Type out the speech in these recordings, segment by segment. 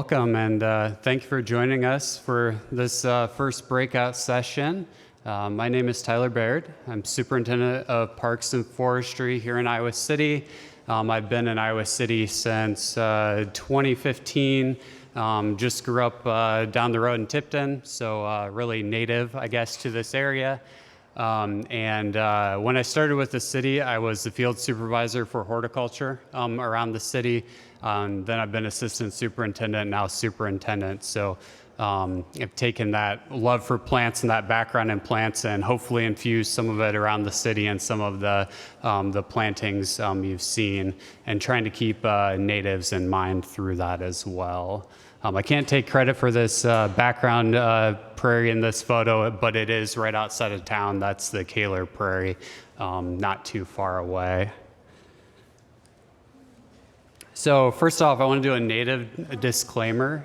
welcome, and thank you for joining us for this first breakout session. My name is Tyler Baird. I'm Superintendent of Parks and Forestry here in Iowa City. I've been in Iowa City since 2015. Just grew up down the road in Tipton, so really native, I guess, to this area. When I started with the city, I was the field supervisor for horticulture around the city. Then I've been assistant superintendent, now superintendent. So I've taken that love for plants and that background in plants and hopefully infused some of it around the city and some of the plantings you've seen, and trying to keep natives in mind through that as well. I can't take credit for this background prairie in this photo, but it is right outside of town. That's the Kaler Prairie, not too far away. So first off, I want to do a native disclaimer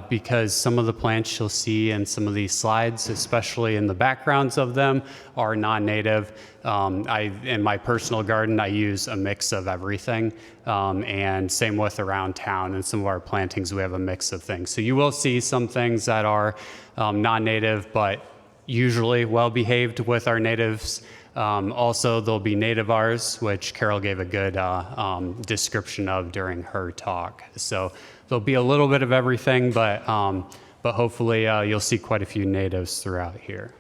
because some of the plants you'll see in some of these slides, especially in the backgrounds of them, are non-native. In my personal garden, I use a mix of everything, and same with around town. And some of our plantings, we have a mix of things. So you will see some things that are non-native, but usually well-behaved with our natives. Also, there'll be nativars, which Carol gave a good description of during her talk. So there'll be a little bit of everything, but hopefully you'll see quite a few natives throughout here.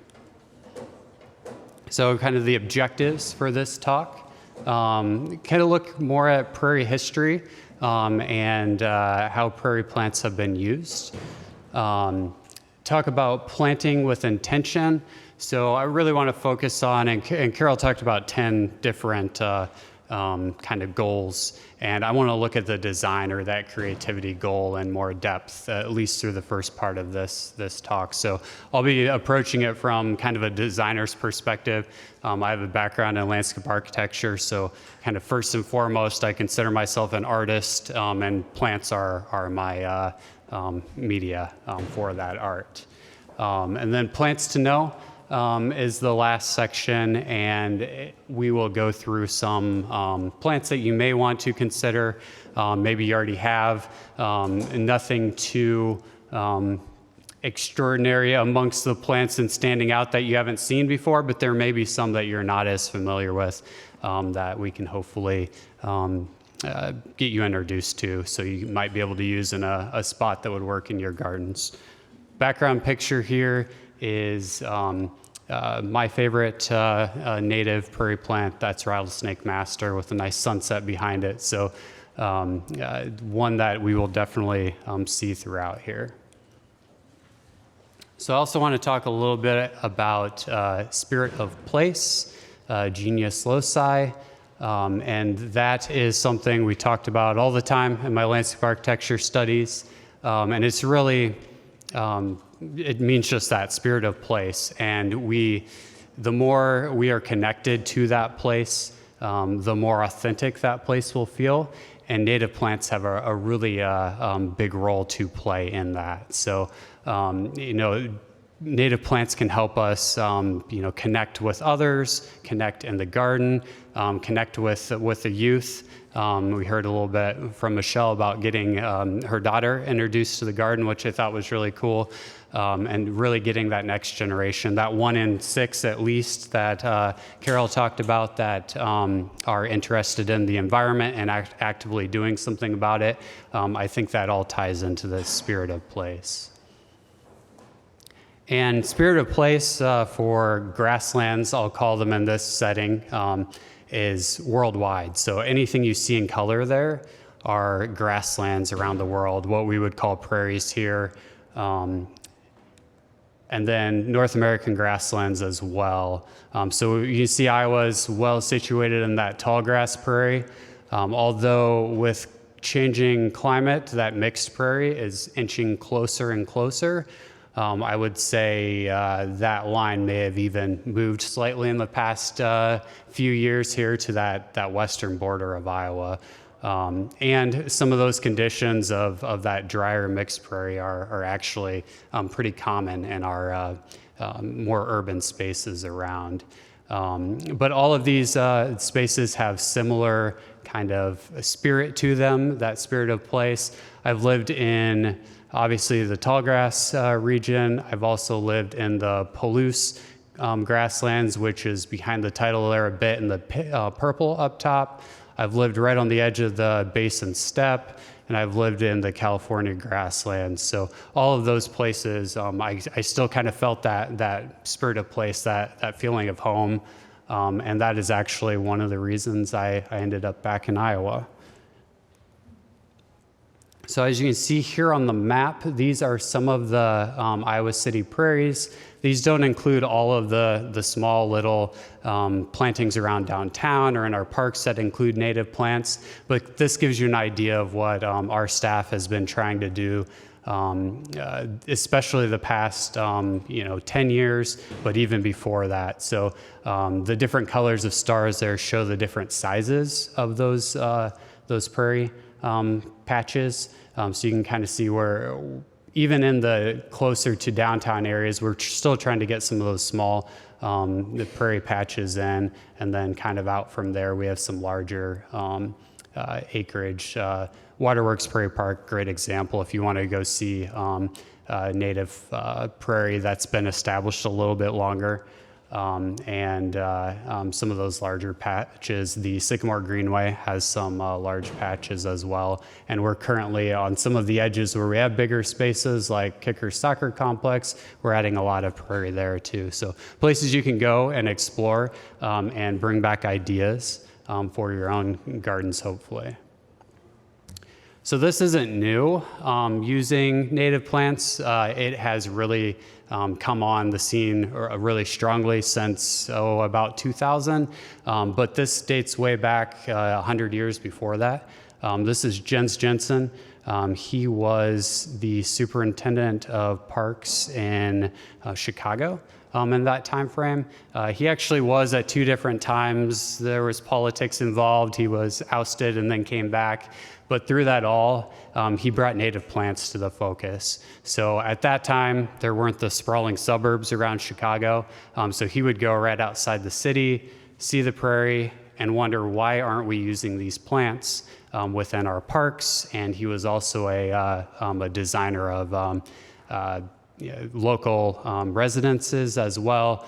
So kind of the objectives for this talk, kind of look more at prairie history and how prairie plants have been used. Talk about planting with intention. So I really want to focus on, and Carol talked about 10 different kind of goals, and I want to look at the design or that creativity goal in more depth, at least through the first part of this talk. So I'll be approaching it from kind of a designer's perspective. I have a background in landscape architecture, so kind of first and foremost, I consider myself an artist, and plants are my media for that art. And then plants to know is the last section, and we will go through some plants that you may want to consider. Maybe you already have. Nothing too extraordinary amongst the plants and standing out that you haven't seen before, but there may be some that you're not as familiar with that we can hopefully get you introduced to, so you might be able to use in a spot that would work in your gardens. Background picture here is my favorite native prairie plant. That's rattlesnake master with a nice sunset behind it. So one that we will definitely see throughout here. So I also want to talk a little bit about spirit of place, genius loci. And that is something we talked about all the time in my landscape architecture studies. And it's really, it means just that, spirit of place. And the more we are connected to that place, the more authentic that place will feel. And native plants have a really big role to play in that. So, native plants can help us, connect with others, connect in the garden, connect with the youth. We heard a little bit from Michelle about getting her daughter introduced to the garden, which I thought was really cool, and really getting that next generation, that 1 in 6 at least that Carol talked about, that are interested in the environment and actively doing something about it. I think that all ties into the spirit of place. And spirit of place for grasslands, I'll call them in this setting, is worldwide. So anything you see in color there are grasslands around the world, what we would call prairies here. And then North American grasslands as well. So you see Iowa is well situated in that tall grass prairie, although with changing climate, that mixed prairie is inching closer and closer. I would say that line may have even moved slightly in the past few years here to that western border of Iowa. And some of those conditions of that drier mixed prairie are actually pretty common in our more urban spaces around. But all of these spaces have similar kind of spirit to them, that spirit of place. I've lived in, obviously, the tallgrass region. I've also lived in the Palouse grasslands, which is behind the title there a bit in the purple up top. I've lived right on the edge of the Basin Steppe, and I've lived in the California grasslands. So all of those places, I still kind of felt that spirit of place, that feeling of home. And that is actually one of the reasons I ended up back in Iowa. So as you can see here on the map, these are some of the Iowa City prairies. These don't include all of the small little plantings around downtown or in our parks that include native plants, but this gives you an idea of what our staff has been trying to do, especially the past 10 years, but even before that. So the different colors of stars there show the different sizes of those prairie patches. So you can kind of see where, even in the closer to downtown areas, we're still trying to get some of those small the prairie patches in, and then kind of out from there we have some larger acreage. Waterworks Prairie Park, great example if you want to go see native prairie that's been established a little bit longer. And some of those larger patches. The Sycamore Greenway has some large patches as well. And we're currently on some of the edges where we have bigger spaces like Kicker Soccer Complex. We're adding a lot of prairie there too. So places you can go and explore and bring back ideas for your own gardens, hopefully. So this isn't new. Using native plants, it has really come on the scene really strongly since about 2000, but this dates way back 100 years before that. This is Jens Jensen. He was the superintendent of parks in Chicago in that time frame. He actually was at two different times. There was politics involved. He was ousted and then came back. But through that all, he brought native plants to the focus. So at that time, there weren't the sprawling suburbs around Chicago. So he would go right outside the city, see the prairie, and wonder, why aren't we using these plants within our parks? And he was also a designer of local residences as well.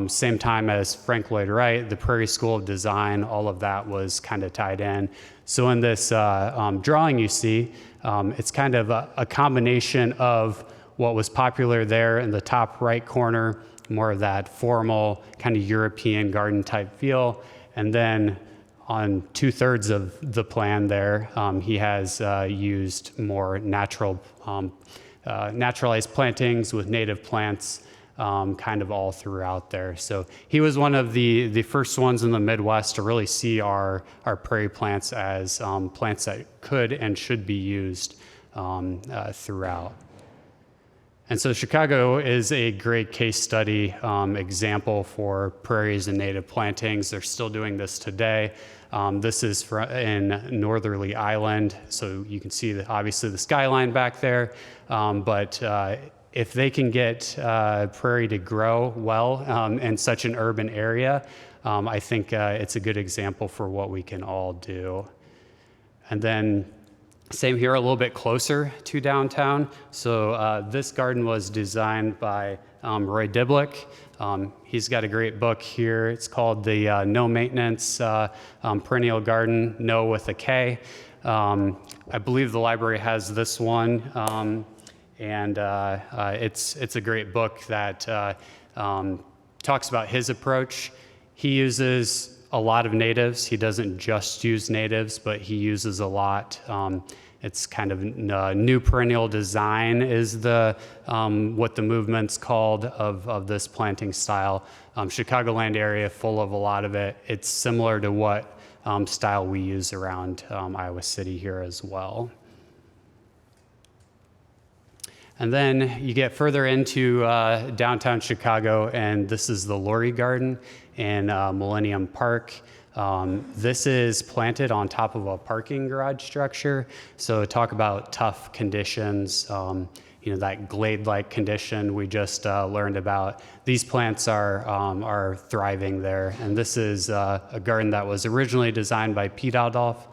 Same time as Frank Lloyd Wright, the Prairie School of Design, all of that was kind of tied in. So in this drawing you see, it's kind of a combination of what was popular there in the top right corner, more of that formal kind of European garden type feel. And then on 2/3 of the plan there, he has used more naturalized plantings with native plants kind of all throughout there. So he was one of the first ones in the Midwest to really see our prairie plants as plants that could and should be used throughout. And so Chicago is a great case study example for prairies and native plantings. They're still doing this today. This is in Northerly Island, so you can see obviously the skyline back there, but if they can get prairie to grow well in such an urban area, I think it's a good example for what we can all do. And then same here, a little bit closer to downtown. So this garden was designed by Roy Diblick. He's got a great book here. It's called the No Maintenance Perennial Garden, No with a K. I believe the library has this one. And it's a great book that talks about his approach. He uses a lot of natives. He doesn't just use natives, but he uses a lot. It's kind of new perennial design is what the movement's called of this planting style. Chicagoland area, full of a lot of it. It's similar to what style we use around Iowa City here as well. And then you get further into downtown Chicago, and this is the Laurie Garden in Millennium Park. This is planted on top of a parking garage structure. So talk about tough conditions. that glade-like condition we just learned about. These plants are thriving there. And this is a garden that was originally designed by Piet Adolf.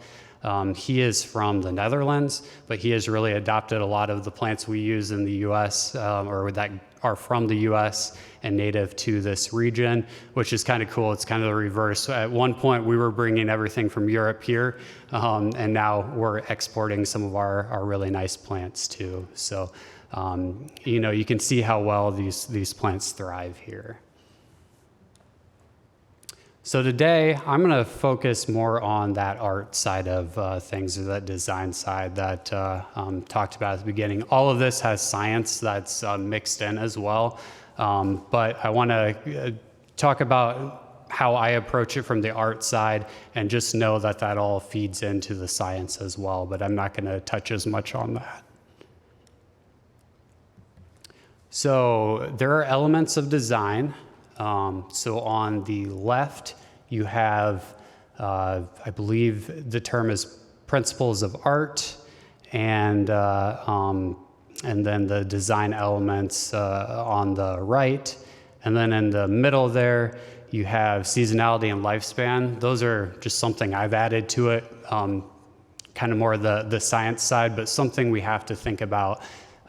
He is from the Netherlands, but he has really adopted a lot of the plants we use in the U.S. Or that are from the U.S. and native to this region, which is kind of cool. It's kind of the reverse. At one point, we were bringing everything from Europe here, and now we're exporting some of our really nice plants too. So, you can see how well these plants thrive here. So today, I'm going to focus more on that art side of things, or that design side that talked about at the beginning. All of this has science that's mixed in as well, but I want to talk about how I approach it from the art side, and just know that that all feeds into the science as well, but I'm not going to touch as much on that. So there are elements of design. So on the left, you have, I believe the term is principles of art, and then the design elements on the right. And then in the middle there, you have seasonality and lifespan. Those are just something I've added to it, kind of more the science side, but something we have to think about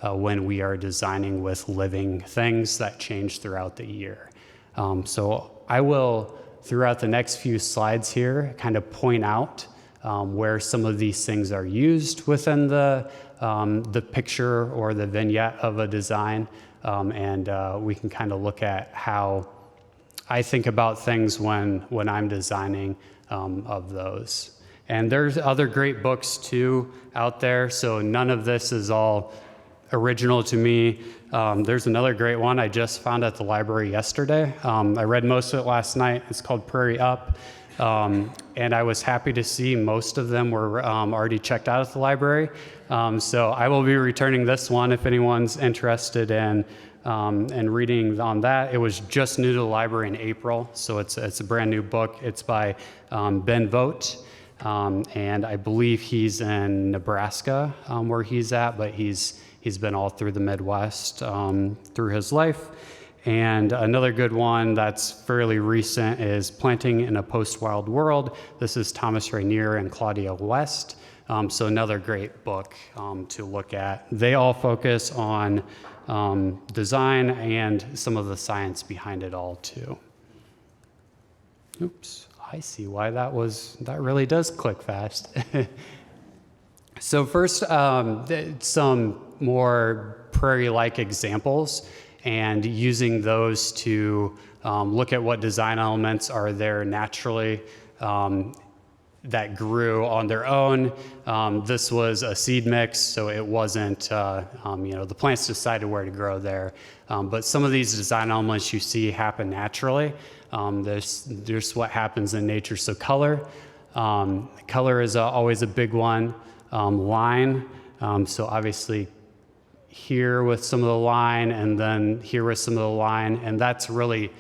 when we are designing with living things that change throughout the year. So I will, throughout the next few slides here, kind of point out where some of these things are used within the picture or the vignette of a design, and we can kind of look at how I think about things when I'm designing of those. And there's other great books too out there, so none of this is all original to me. There's another great one I just found at the library yesterday. I read most of it last night. It's called Prairie Up. And I was happy to see most of them were already checked out at the library. So I will be returning this one if anyone's interested in reading on that. It was just new to the library in April, so it's a brand new book. It's by Ben Vogt. And I believe he's in Nebraska where he's at, but he's been all through the Midwest through his life. And another good one that's fairly recent is Planting in a Post-Wild World. This is Thomas Rainier and Claudia West. So another great book to look at. They all focus on design and some of the science behind it all too. Oops, I see why that really does click fast. So first, some more prairie-like examples, and using those to look at what design elements are there naturally that grew on their own. This was a seed mix, so it wasn't, the plants decided where to grow there. But some of these design elements you see happen naturally. There's what happens in nature. So color is always a big one. Line, so obviously here with some of the line, and then here with some of the line, and that's really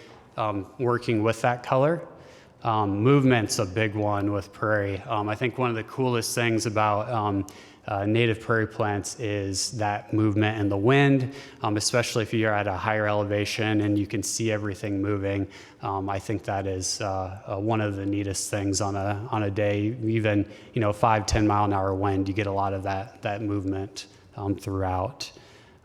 working with that color. Movement's a big one with prairie. I think one of the coolest things about native prairie plants is that movement and the wind, especially if you're at a higher elevation and you can see everything moving. I think that is one of the neatest things on a day. Even 5-10 mile an hour wind, you get a lot of that movement throughout.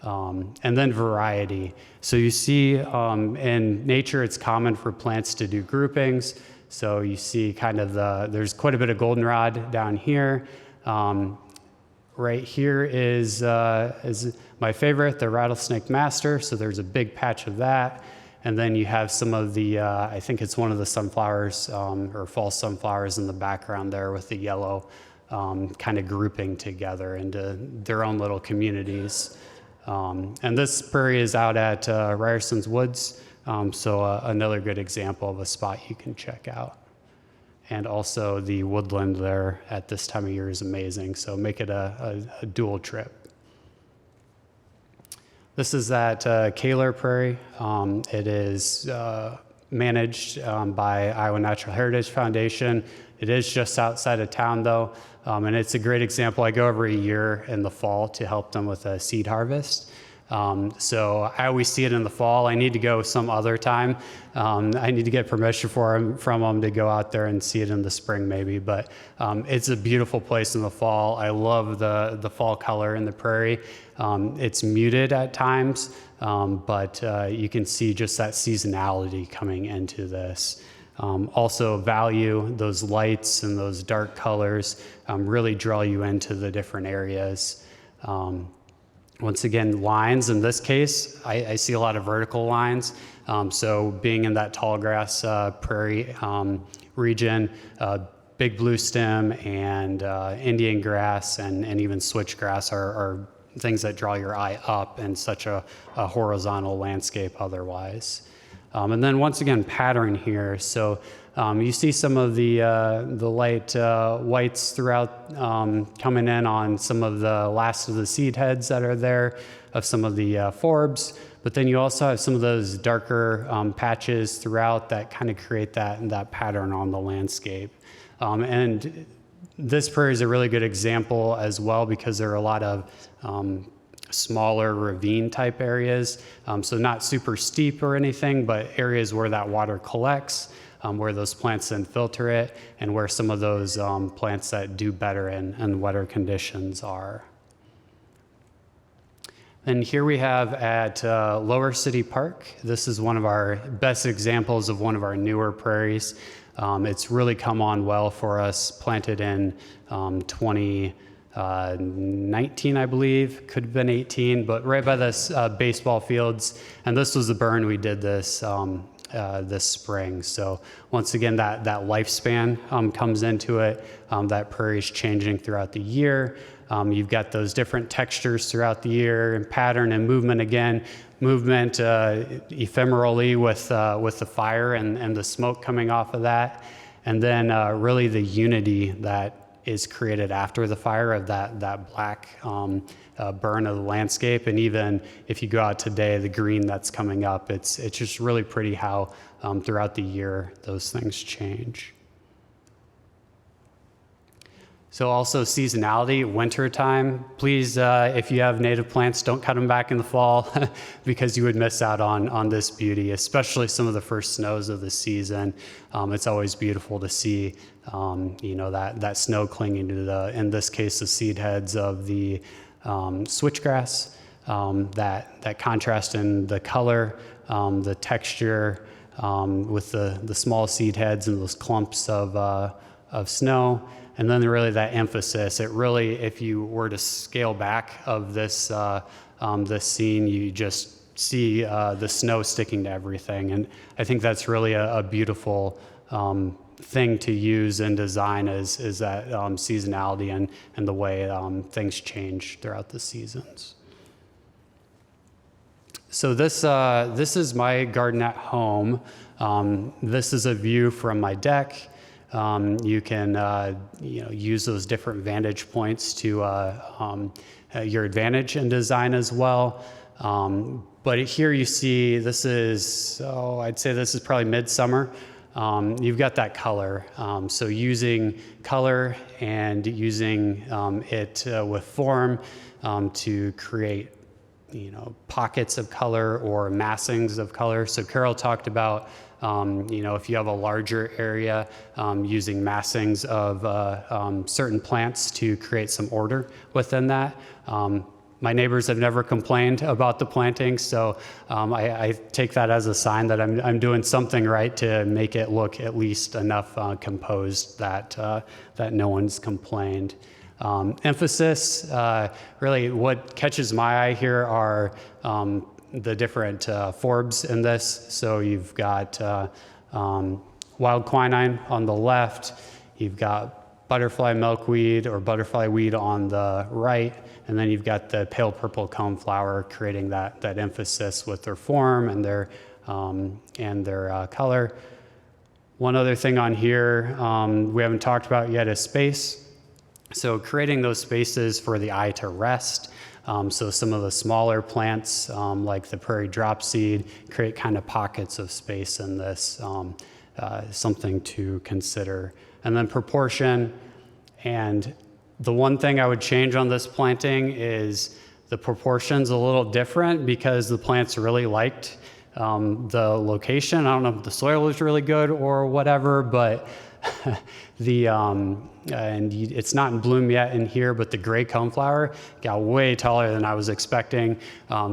And then variety. So you see in nature, it's common for plants to do groupings. So you see there's quite a bit of goldenrod down here. Right here is my favorite, the rattlesnake master. So there's a big patch of that. And then you have some of the, I think it's one of the sunflowers or fall sunflowers in the background there with the yellow kind of grouping together into their own little communities. And this prairie is out at Ryerson's Woods, so another good example of a spot you can check out. And also the woodland there at this time of year is amazing, so make it a dual trip. This is at Kaler Prairie. It is managed by Iowa Natural Heritage Foundation. It is just outside of town though, and it's a great example. I go every year in the fall to help them with a seed harvest. So I always see it in the fall. I need to go some other time. I need to get permission from them to go out there and see it in the spring maybe. But it's a beautiful place in the fall. I love the fall color in the prairie. It's muted at times, but you can see just that seasonality coming into this. Also value those lights and those dark colors, really draw you into the different areas. Once again, lines, in this case, I see a lot of vertical lines. So being in that tall grass prairie region, big blue stem and Indian grass and even switchgrass are things that draw your eye up in such a horizontal landscape otherwise. And then once again, pattern here. So you see some of the light whites throughout coming in on some of the last of the seed heads that are there of some of the forbs. But then you also have some of those darker patches throughout that kind of create that pattern on the landscape. And this prairie is a really good example as well because there are a lot of smaller ravine type areas. So not super steep or anything, but areas where that water collects, where those plants then filter it, and where some of those plants that do better in wetter conditions are. And here we have at Lower City Park. This is one of our best examples of one of our newer prairies. It's really come on well for us, planted in 2019, I believe, could have been 18, but right by this baseball fields. And this was the burn we did this spring. So once again, that lifespan comes into it. That prairie is changing throughout the year. You've got those different textures throughout the year and pattern and movement again. Movement ephemerally with the fire and the smoke coming off of that. And then really the unity that is created after the fire of that black burn of the landscape. And even if you go out today, the green that's coming up, it's just really pretty how throughout the year those things change. So also seasonality, winter time. Please, if you have native plants, don't cut them back in the fall because you would miss out on this beauty, especially some of the first snows of the season. It's always beautiful to see, that snow clinging to in this case, the seed heads of the switchgrass, that contrast in the color, the texture with the small seed heads and those clumps of snow. And then really that emphasis, it really, if you were to scale back of this scene, you just see the snow sticking to everything. And I think that's really a beautiful thing to use in design is that seasonality and the way things change throughout the seasons. So this is my garden at home. This is a view from my deck. You can use those different vantage points to your advantage in design as well. But here you see this is, I'd say this is probably midsummer. You've got that color. So using color and using it with form to create pockets of color or massings of color. So Carol talked about if you have a larger area, using massings of certain plants to create some order within that. My neighbors have never complained about the planting, so I take that as a sign that I'm doing something right to make it look at least enough composed that no one's complained. Emphasis, really what catches my eye here are the different forbs in this. So you've got wild quinine on the left, you've got butterfly milkweed or butterfly weed on the right, and then you've got the pale purple coneflower creating that emphasis with their form and their color. One other thing on here we haven't talked about yet is space. So creating those spaces for the eye to rest. So some of the smaller plants, like the prairie dropseed, create kind of pockets of space in this, something to consider. And then proportion. And the one thing I would change on this planting is The proportion's a little different because the plants really liked the location. I don't know if the soil was really good or whatever, but it's not in bloom yet in here, but the gray coneflower got way taller than I was expecting.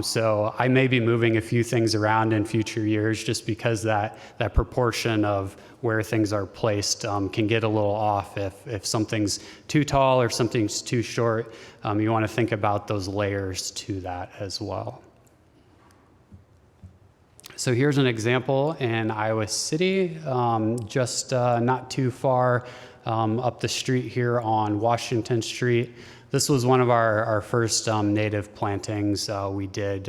So I may be moving a few things around in future years just because that proportion of where things are placed can get a little off if something's too tall or something's too short. You want to think about those layers to that as well. So here's an example in Iowa City, just not too far up the street here on Washington Street. This was one of our first native plantings we did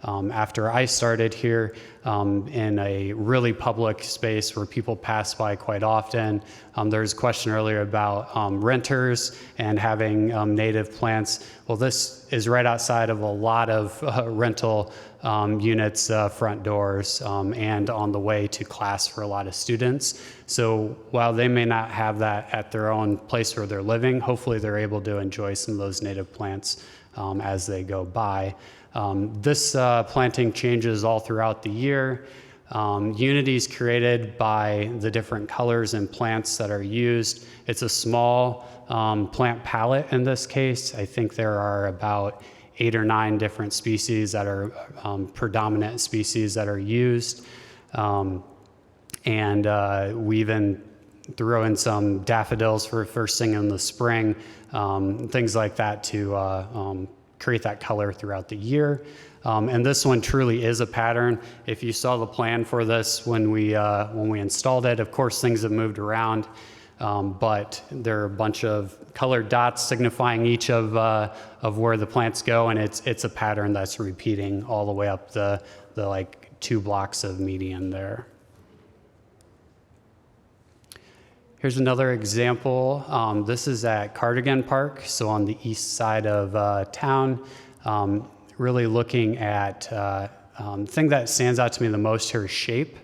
after I started here in a really public space where people pass by quite often. There was a question earlier about renters and having native plants. Well, this is right outside of a lot of rental units, front doors, and on the way to class for a lot of students. So while they may not have that at their own place where they're living, hopefully they're able to enjoy some of those native plants as they go by. This planting changes all throughout the year. Unity is created by the different colors and plants that are used. It's a small plant palette in this case. I think there are about 8 or 9 different species that are predominant species that are used. And we even throw in some daffodils for first thing in the spring, things like that to create that color throughout the year. And this one truly is a pattern. If you saw the plan for this when we installed it, of course things have moved around, but there are a bunch of colored dots signifying each of where the plants go, and it's a pattern that's repeating all the way up the like 2 blocks of median there. Here's another example. This is at Cardigan Park, so on the east side of town. Really looking at, the thing that stands out to me the most here is shape.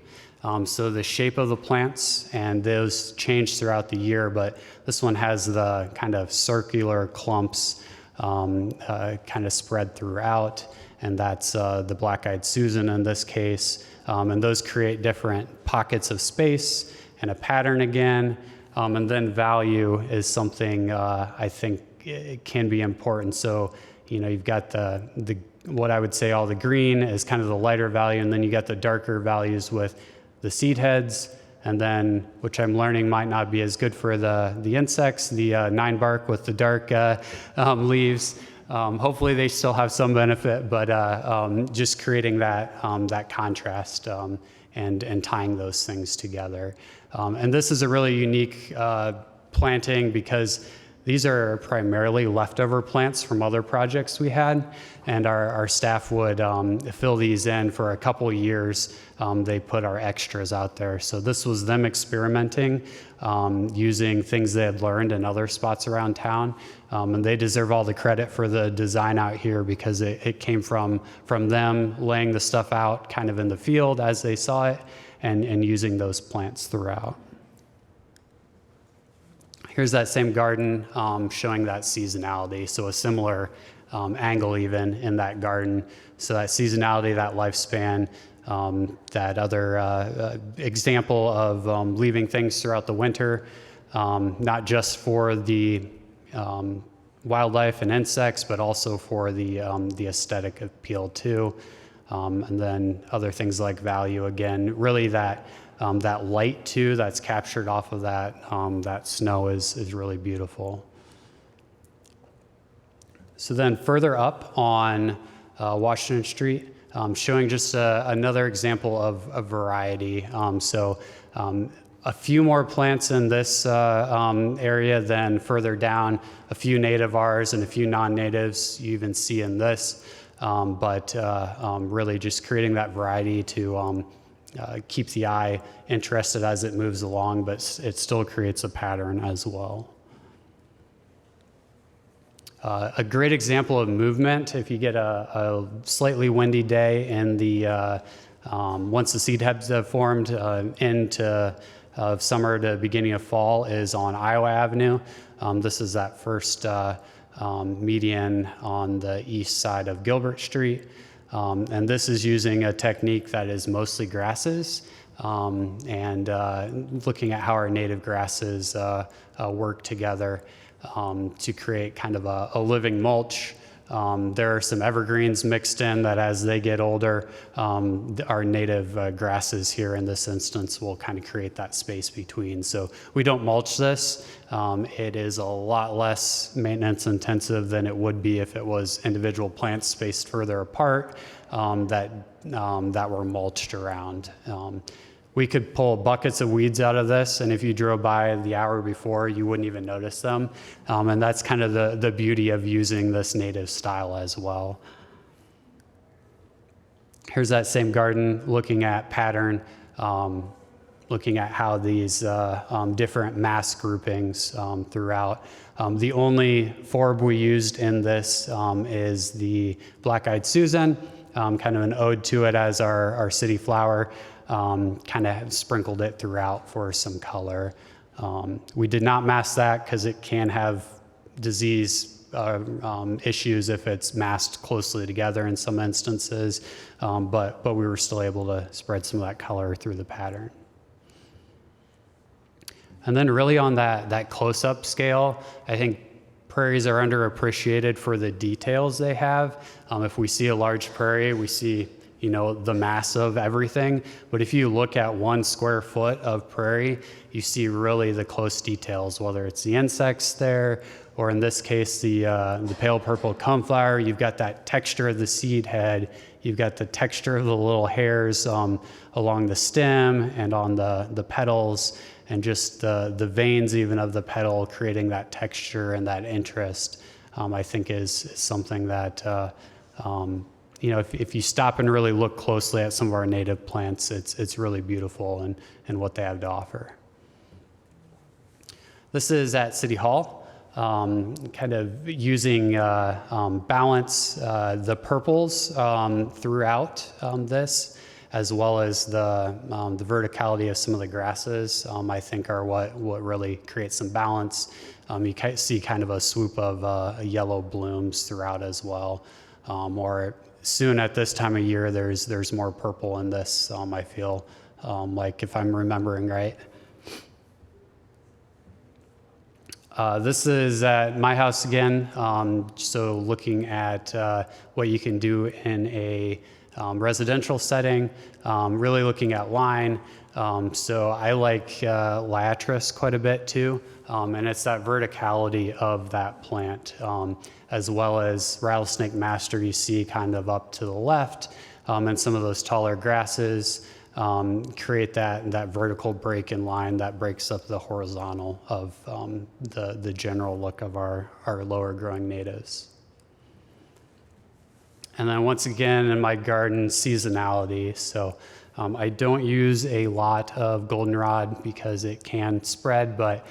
So the shape of the plants, and those change throughout the year, but this one has the kind of circular clumps kind of spread throughout, and that's the black-eyed Susan in this case. And those create different pockets of space and a pattern again. And then value is something I think it can be important. So, you've got the what I would say all the green is kind of the lighter value, and then you got the darker values with the seed heads, and then, which I'm learning might not be as good for the insects, the 9-bark with the dark leaves. Hopefully they still have some benefit, but just creating that contrast and tying those things together. And this is a really unique planting because these are primarily leftover plants from other projects we had, and our staff would fill these in for a couple years. They put our extras out there. So this was them experimenting, using things they had learned in other spots around town. And they deserve all the credit for the design out here because it came from them laying the stuff out kind of in the field as they saw it and using those plants throughout. Here's that same garden showing that seasonality, so a similar angle even in that garden. So that seasonality, that lifespan, that other example of leaving things throughout the winter, not just for the wildlife and insects, but also for the aesthetic appeal too. And then other things like value, again, really that light too that's captured off of that snow is really beautiful. So then further up on Washington Street, showing just another example of a variety. So a few more plants in this area than further down, a few nativars and a few non-natives you even see in this, but really just creating that variety to keep the eye interested as it moves along, but it still creates a pattern as well. A great example of movement, if you get a slightly windy day and once the seed heads have formed into summer to beginning of fall, is on Iowa Avenue. This is that first median on the east side of Gilbert Street. And this is using a technique that is mostly grasses, and looking at how our native grasses work together to create kind of a living mulch. There are some evergreens mixed in that as they get older, our native grasses here in this instance will kind of create that space between. So we don't mulch this. It is a lot less maintenance intensive than it would be if it was individual plants spaced further apart that were mulched around. We could pull buckets of weeds out of this, and if you drove by the hour before, you wouldn't even notice them. And that's kind of the beauty of using this native style as well. Here's that same garden looking at pattern, looking at how these different mass groupings throughout. The only forb we used in this is the Black-Eyed Susan, kind of an ode to it as our city flower. Kind of sprinkled it throughout for some color. We did not mask that because it can have disease issues if it's masked closely together in some instances, but we were still able to spread some of that color through the pattern. And then really on that close-up scale, I think prairies are underappreciated for the details they have. If we see a large prairie, we see the mass of everything. But if you look at 1 square foot of prairie, you see really the close details, whether it's the insects there, or in this case, the pale purple coneflower. You've got that texture of the seed head. You've got the texture of the little hairs along the stem and on the petals, and just the veins even of the petal creating that texture and that interest, I think is something that if you stop and really look closely at some of our native plants, it's really beautiful and what they have to offer. This is at City Hall, kind of using balance the purples throughout this, as well as the verticality of some of the grasses, I think are what really creates some balance. You see kind of a swoop of yellow blooms throughout as well, or soon at this time of year, there's more purple in this, I feel like, if I'm remembering right. This is at my house again, so looking at what you can do in a residential setting, really looking at line. So I like liatris quite a bit too, and it's that verticality of that plant, as well as rattlesnake master you see kind of up to the left, and some of those taller grasses create that vertical break in line that breaks up the horizontal of the general look of our lower growing natives. And then once again in my garden, seasonality. So I don't use a lot of goldenrod because it can spread, but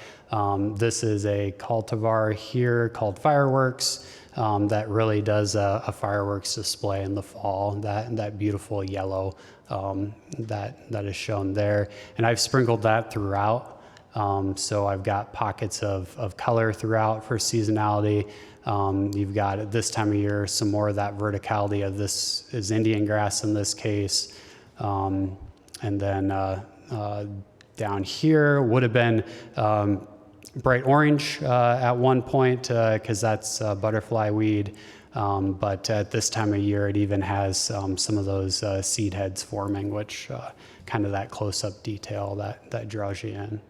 this is a cultivar here called Fireworks that really does a fireworks display in the fall, that beautiful yellow that is shown there. And I've sprinkled that throughout. So I've got pockets of color throughout for seasonality. You've got at this time of year some more of that verticality of this is Indian grass in this case. And then down here would have been bright orange at one point because that's butterfly weed. But at this time of year, it even has some of those seed heads forming, which kind of that close-up detail that draws you in.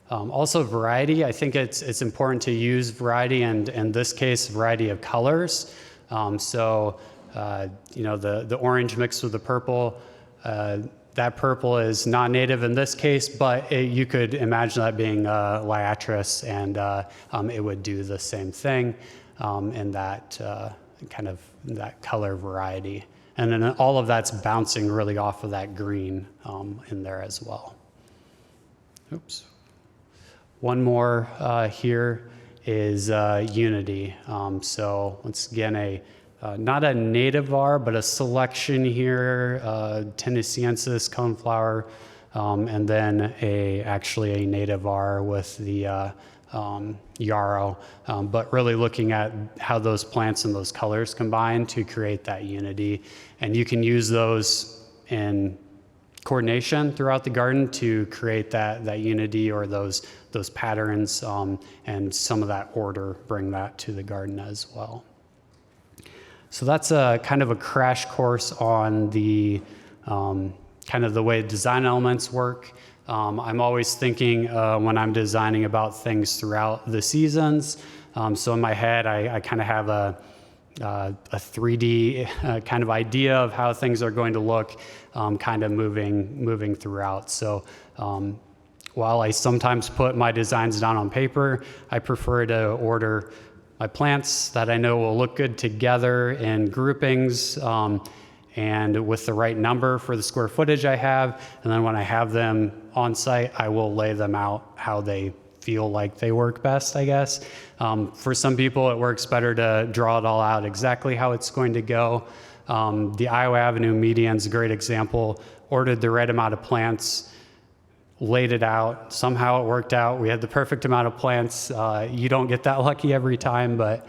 Also variety, I think it's important to use variety, and in this case, variety of colors. The orange mixed with the purple, that purple is non-native in this case, but you could imagine that being liatris, and it would do the same thing in that kind of that color variety. And then all of that's bouncing really off of that green in there as well. Oops. One more here is Unity. So once again, not a nativar, but a selection here, Tennesseeansis coneflower, and then actually a nativar with the yarrow, but really looking at how those plants and those colors combine to create that unity. And you can use those in coordination throughout the garden to create that unity or those patterns, and some of that order, bring that to the garden as well. So that's a kind of a crash course on the kind of the way design elements work. I'm always thinking when I'm designing about things throughout the seasons. So in my head, I kind of have a 3D kind of idea of how things are going to look, kind of moving throughout. So while I sometimes put my designs down on paper, I prefer to order my plants that I know will look good together in groupings, and with the right number for the square footage I have. And then when I have them on site, I will lay them out how they feel like they work best, I guess. For some people, it works better to draw it all out exactly how it's going to go. The Iowa Avenue median's a great example. Ordered the right amount of plants, laid it out. Somehow it worked out. We had the perfect amount of plants. You don't get that lucky every time, but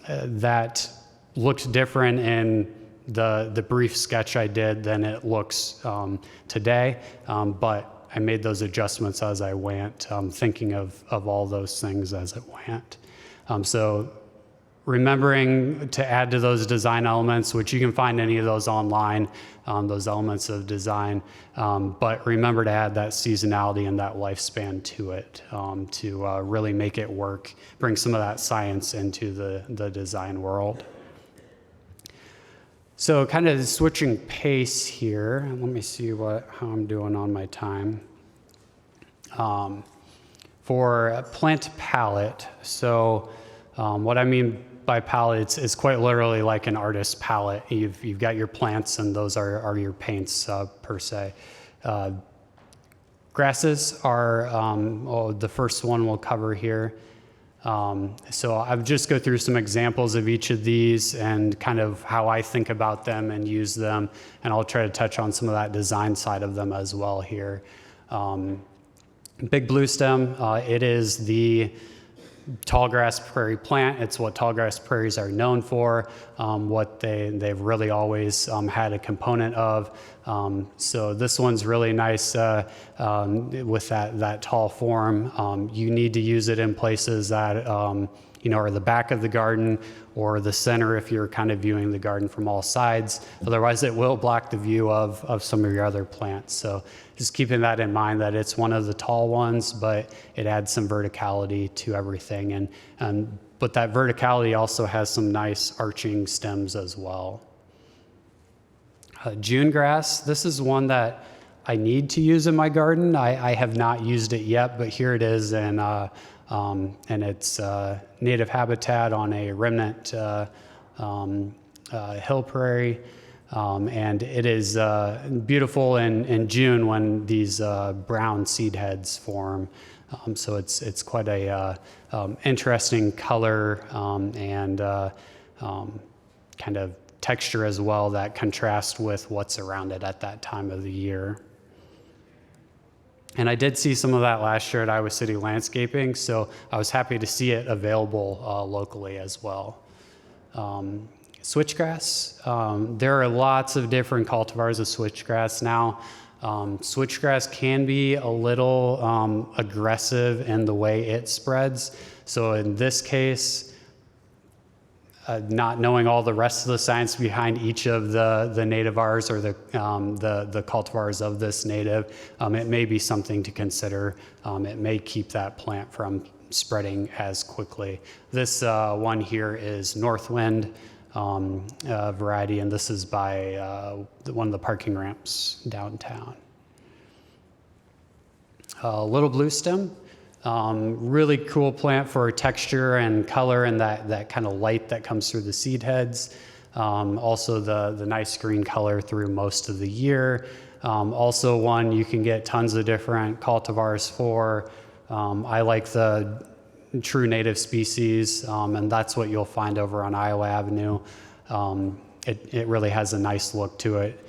that looked different in the brief sketch I did than it looks today. But I made those adjustments as I went, thinking of all those things as it went. So remembering to add to those design elements, which you can find any of those online, those elements of design, but remember to add that seasonality and that lifespan to it, to really make it work, bring some of that science into the design world. So kind of switching pace here. Let me see how I'm doing on my time. For plant palette, so what I mean by palette is quite literally like an artist's palette. You've got your plants, and those are your paints per se. Grasses are the first one we'll cover here. So I'll just go through some examples of each of these and kind of how I think about them and use them, and I'll try to touch on some of that design side of them as well here. Big blue stem, it is the tallgrass prairie plant. It's what tallgrass prairies are known for, what they've really always had a component of. So this one's really nice with that tall form. You need to use it in places that are the back of the garden or the center if you're kind of viewing the garden from all sides. Otherwise, it will block the view of some of your other plants. So just keeping that in mind, that it's one of the tall ones, but it adds some verticality to everything. But that verticality also has some nice arching stems as well. June grass, this is one that I need to use in my garden. I have not used it yet, but here it is, and it's native habitat on a remnant hill prairie. And it is beautiful in June when these brown seed heads form. So it's quite a interesting color and kind of texture as well that contrasts with what's around it at that time of the year. And I did see some of that last year at Iowa City Landscaping, so I was happy to see it available locally as well. Switchgrass, there are lots of different cultivars of switchgrass now. Switchgrass can be a little aggressive in the way it spreads. So in this case, not knowing all the rest of the science behind each of the nativars or the cultivars of this native, it may be something to consider. It may keep that plant from spreading as quickly. This one here is Northwind variety, and this is by one of the parking ramps downtown. Little blue stem. Really cool plant for texture and color and that kind of light that comes through the seed heads. Also the nice green color through most of the year. Also one you can get tons of different cultivars for. I like the true native species, and that's what you'll find over on Iowa Avenue. It really has a nice look to it.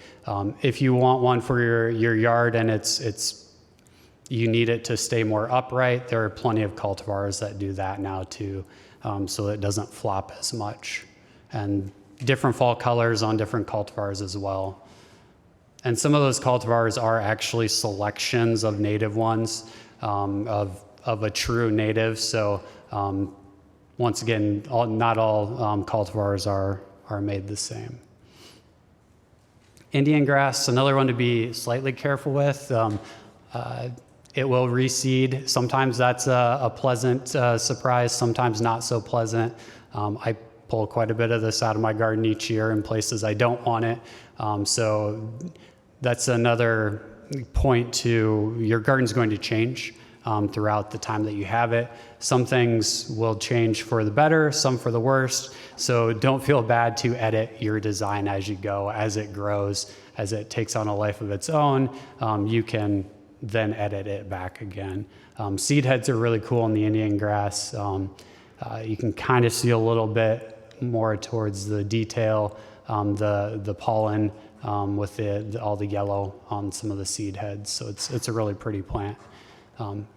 If you want one for your yard and it's you need it to stay more upright, there are plenty of cultivars that do that now too, so it doesn't flop as much. And different fall colors on different cultivars as well. And some of those cultivars are actually selections of native ones, of a true native. So once again, not all cultivars are made the same. Indian grass, another one to be slightly careful with. It will reseed. Sometimes that's a pleasant surprise, sometimes not so pleasant. I pull quite a bit of this out of my garden each year in places I don't want it. So that's another point to your garden's going to change throughout the time that you have it. Some things will change for the better, some for the worst. So don't feel bad to edit your design as you go, as it grows, as it takes on a life of its own. You can then edit it back again. Seed heads are really cool in the Indian grass. You can kind of see a little bit more towards the detail, the pollen with all the yellow on some of the seed heads. So it's a really pretty plant.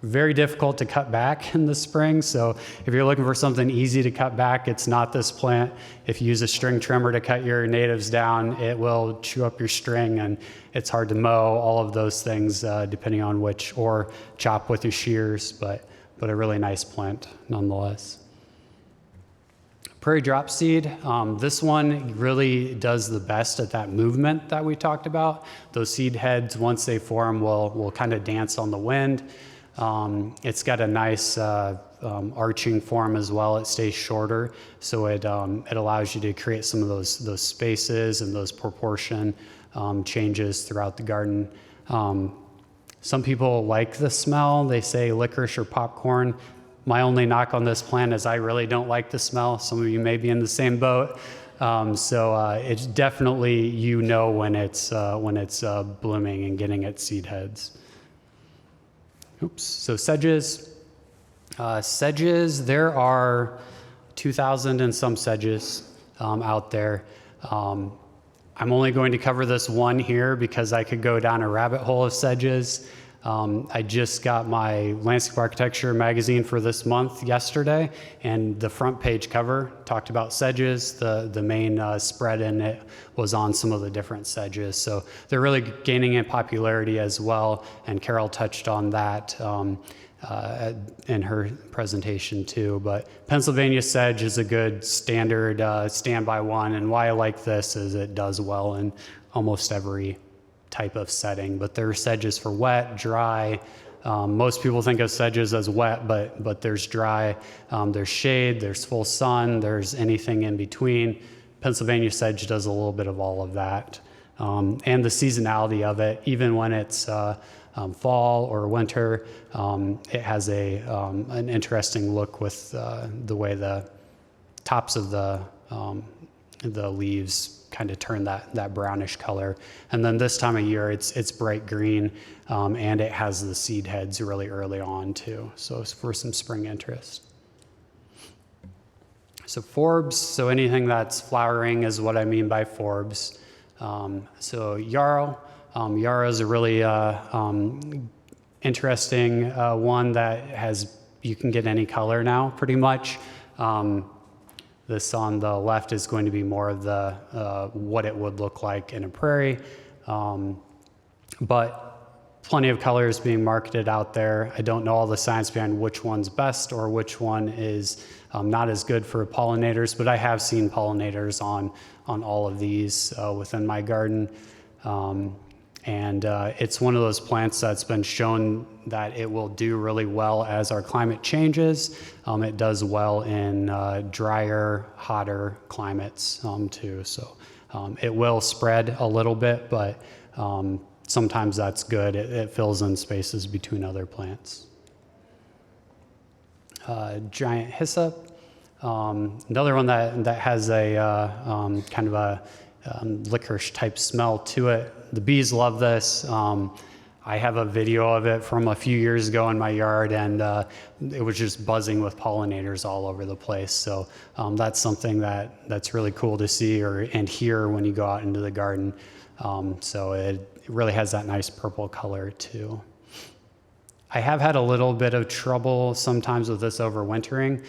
Very difficult to cut back in the spring, so if you're looking for something easy to cut back, it's not this plant. If you use a string trimmer to cut your natives down, it will chew up your string and it's hard to mow, all of those things depending on which, or chop with your shears, but a really nice plant nonetheless. Prairie drop seed, this one really does the best at that movement that we talked about. Those seed heads, once they form, will kind of dance on the wind. It's got a nice arching form as well. It stays shorter, so it allows you to create some of those spaces and those proportion changes throughout the garden. Some people like the smell. They say licorice or popcorn. My only knock on this plant is I really don't like the smell. Some of you may be in the same boat. So it's definitely, you know, when it's blooming and getting its seed heads. Oops. So sedges. Sedges, there are 2,000 and some sedges out there. I'm only going to cover this one here because I could go down a rabbit hole of sedges. I just got my landscape architecture magazine for this month yesterday, and the front page cover talked about sedges. The main spread in it was on some of the different sedges. So they're really gaining in popularity as well, and Carol touched on that in her presentation too. But Pennsylvania sedge is a good standard standby one, and why I like this is it does well in almost every type of setting, but there are sedges for wet, dry. Most people think of sedges as wet, but there's dry, there's shade, there's full sun, there's anything in between. Pennsylvania sedge does a little bit of all of that. And the seasonality of it, even when it's fall or winter, it has an interesting look with the way the tops of the leaves kind of turn that brownish color. And then this time of year, it's bright green, and it has the seed heads really early on too. So it's for some spring interest. So forbs, so anything that's flowering is what I mean by forbs. So yarrow. Yarrow is a really interesting one that you can get any color now pretty much. This on the left is going to be more of the what it would look like in a prairie, but plenty of colors being marketed out there. I don't know all the science behind which one's best or which one is not as good for pollinators, but I have seen pollinators on all of these within my garden. And it's one of those plants that's been shown that it will do really well as our climate changes. It does well in drier, hotter climates too. So it will spread a little bit, but sometimes that's good. It fills in spaces between other plants. Giant hyssop, another one that has a kind of a licorice type smell to it. The bees love this. I have a video of it from a few years ago in my yard, and it was just buzzing with pollinators all over the place. So that's something that's really cool to see and hear when you go out into the garden. So it really has that nice purple color too. I have had a little bit of trouble sometimes with this overwintering,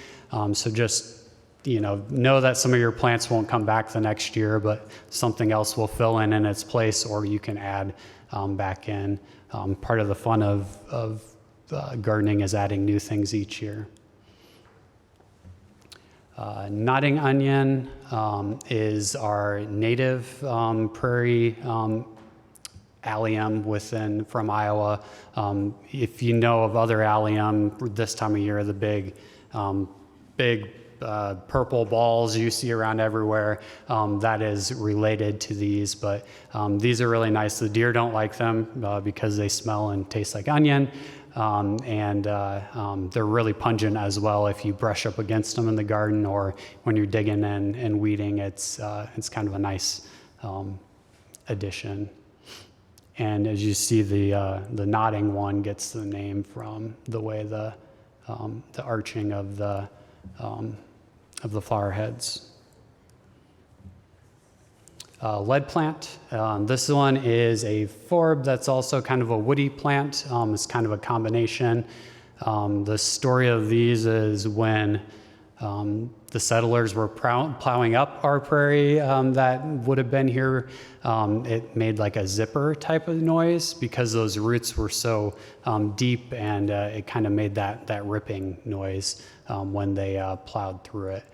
so just know that some of your plants won't come back the next year, but something else will fill in its place, or you can add back in. Part of the fun of gardening is adding new things each year. Nodding onion is our native prairie allium from Iowa. If you know of other allium this time of year, the big purple balls you see around everywhere, that is related to these, but these are really nice. The deer don't like them because they smell and taste like onion, and they're really pungent as well. If you brush up against them in the garden or when you're digging and weeding, it's kind of a nice addition. And as you see, the nodding one gets the name from the way the arching of the flower heads. Lead plant. This one is a forb that's also kind of a woody plant. It's kind of a combination. The story of these is when the settlers were plowing up our prairie that would have been here, it made like a zipper type of noise because those roots were so deep, and it kind of made that ripping noise when they plowed through it.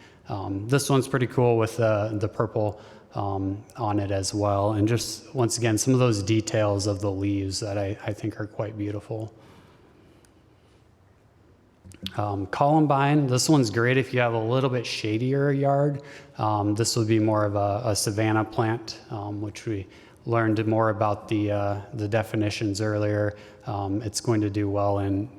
This one's pretty cool with the purple on it as well, and just once again some of those details of the leaves that I think are quite beautiful. Columbine, this one's great if you have a little bit shadier yard. This would be more of a savanna plant, which we learned more about the definitions earlier. It's going to do well in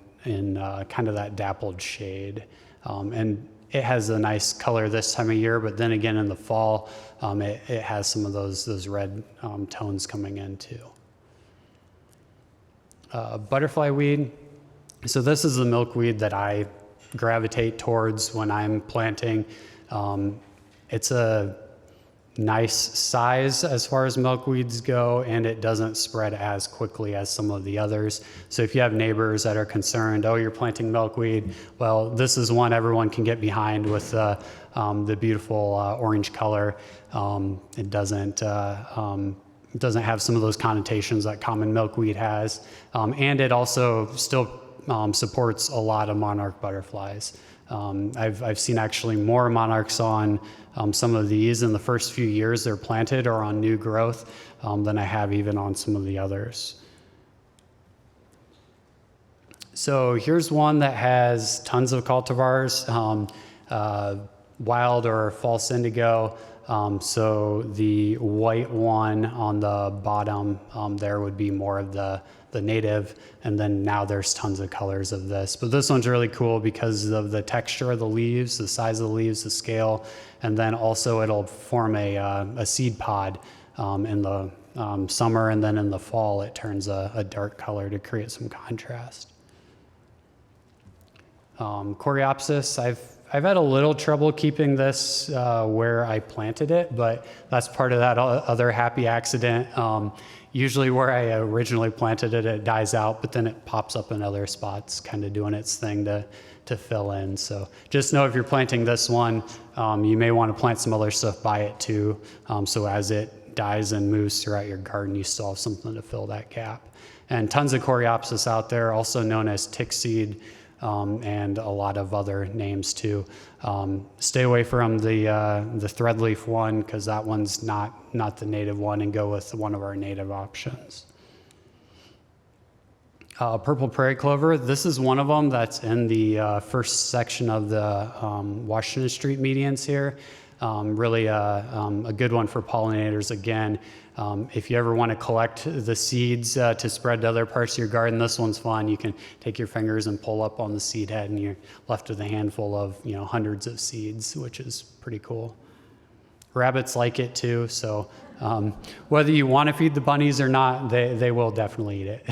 kind of that dappled shade. And it has a nice color this time of year, but then again in the fall, it has some of those red tones coming in too. Butterfly weed. So this is the milkweed that I gravitate towards when I'm planting. It's a nice size as far as milkweeds go, and it doesn't spread as quickly as some of the others. So if you have neighbors that are concerned, oh, you're planting milkweed, well, this is one everyone can get behind with the beautiful orange color. It doesn't have some of those connotations that common milkweed has, and it also still supports a lot of monarch butterflies. I've seen actually more monarchs on some of these in the first few years they're planted or on new growth than I have even on some of the others. So here's one that has tons of cultivars, wild or false indigo. So the white one on the bottom there would be more of the native, and then now there's tons of colors of this. But this one's really cool because of the texture of the leaves, the size of the leaves, the scale, and then also it'll form a seed pod in the summer, and then in the fall it turns a dark color to create some contrast. Coreopsis, I've had a little trouble keeping this where I planted it, but that's part of that other happy accident. Usually where I originally planted it, it dies out, but then it pops up in other spots, kind of doing its thing to fill in. So just know if you're planting this one, you may want to plant some other stuff by it too. So as it dies and moves throughout your garden, you still have something to fill that gap. And tons of Coreopsis out there, also known as tick seed, and a lot of other names too. Stay away from the threadleaf one because that one's not the native one, and go with one of our native options. Purple prairie clover, this is one of them that's in the first section of the Washington Street medians here. Really a good one for pollinators again. If you ever want to collect the seeds to spread to other parts of your garden, this one's fun. You can take your fingers and pull up on the seed head, and you're left with a handful of hundreds of seeds, which is pretty cool. Rabbits like it too, so whether you want to feed the bunnies or not, they will definitely eat it.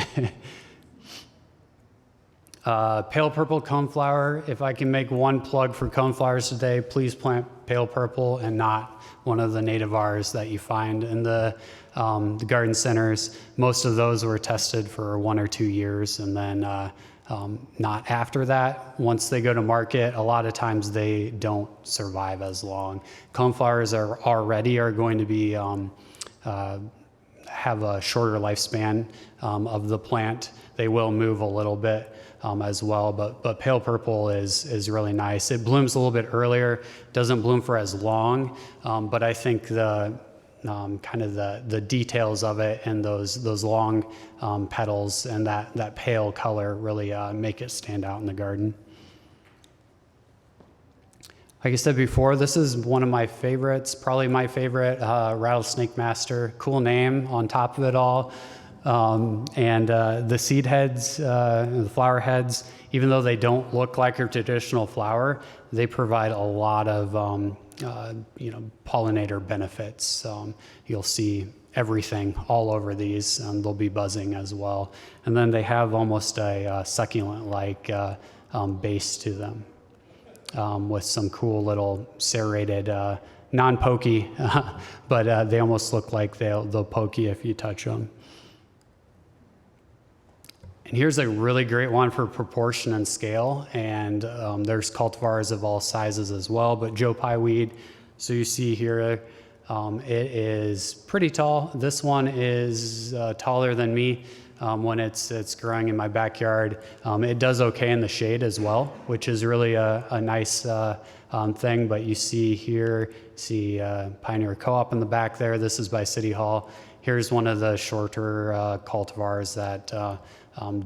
Pale purple coneflower. If I can make one plug for coneflowers today, please plant pale purple and not one of the nativars that you find in the garden centers. Most of those were tested for 1 or 2 years, and then not after that. Once they go to market, a lot of times they don't survive as long. Coneflowers are going to be have a shorter lifespan of the plant. They will move a little bit as well, but pale purple is really nice. It blooms a little bit earlier, doesn't bloom for as long, but I think the kind of the details of it and those long petals and that pale color really make it stand out in the garden. Like I said before, this is one of my favorites, probably my favorite, Rattlesnake Master. Cool name on top of it all. And the seed heads, the flower heads, even though they don't look like a traditional flower, they provide a lot of pollinator benefits. You'll see everything all over these, and they'll be buzzing as well. And then they have almost a succulent-like base to them. With some cool little serrated, non-pokey, but they almost look like they'll poke you if you touch them. And here's a really great one for proportion and scale, and there's cultivars of all sizes as well, but Joe Pye weed, so you see here, it is pretty tall. This one is taller than me. When it's growing in my backyard. It does okay in the shade as well, which is really a nice thing. But you see here, Pioneer Co-op in the back there. This is by City Hall. Here's one of the shorter cultivars that